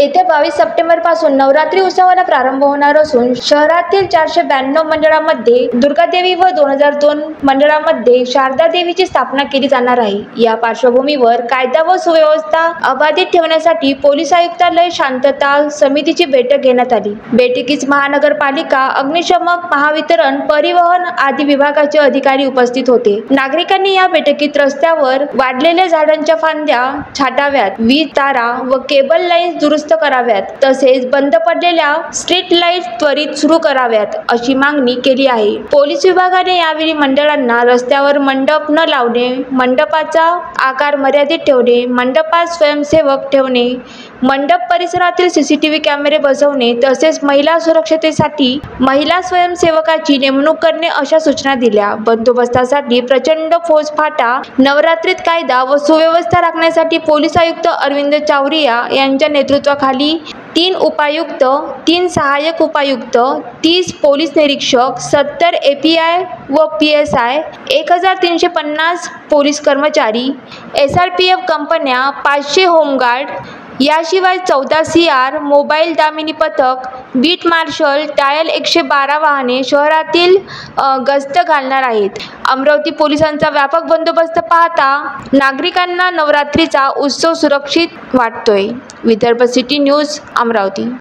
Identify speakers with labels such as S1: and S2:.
S1: येत्या 22 सप्टेंबरपासून नवरात्री उत्सवाला प्रारंभ होणार असून शहरातील 492 मंडळांमध्ये दुर्गादेवी व 2002 मंडळांमध्ये शारदा देवीची स्थापना केली जाणार आहे। या पार्श्वभूमीवर कायदा व सुव्यवस्था अबाधित ठेवण्यासाठी पोलीस आयुक्तालय शांतता समितीची बैठक घेण्यात आली। बैठकीस महानगरपालिका, अग्निशमन, महावितरण, परिवहन आदी विभागाचे अधिकारी उपस्थित होते। नागरिकांनी या बैठकीत रस्त्यावर वाढलेल्या झाडांच्या फांद्या छाटाव्यात, वीज तारा व केबल लाईन्स दुरुस्त कराव्यात, तसेच बंद पडलेल्या स्ट्रीट लाईट त्वरित सुरू कराव्यात अशी मागणी केली आहे। पोलीस विभागाने यावेळी मंडळांना रस्त्यावर मंडप न लावणे, मंडपाचा आकार मर्यादित ठेवणे, मंडपात स्वयंसेवक ठेवणे, मंडप परिसरातील सीसीटीव्ही कॅमेरे बसवणे तसेच महिला सुरक्षतेसाठी महिला स्वयंसेवकाची नेमणूक करणे अशा सूचना दिल्या। बंदोबस्तासाठी प्रचंड फौजफाटा, नवरात्रीत कायदा व सुव्यवस्था राखण्यासाठी पोलीस आयुक्त अरविंद चावरिया यांच्या नेतृत्वाखाली 3 उपायुक्त, 3 सहाय्यक उपायुक्त, 30 पोलीस निरीक्षक, 70 API व PSI, 1350 पोलीस कर्मचारी, SRPF कंपन्या, 500 होमगार्ड, याशिवाय 14 CR, मोबाईल दामिनी पथक, बीट मार्शल, डायल 112 वाहने शहरातील गस्त घालणार आहेत। अमरावती पोलिसांचा व्यापक बंदोबस्त पाहता नागरिकांना नवरात्रीचा उत्सव सुरक्षित वाटतोय। Vidarbha city news, Amravati.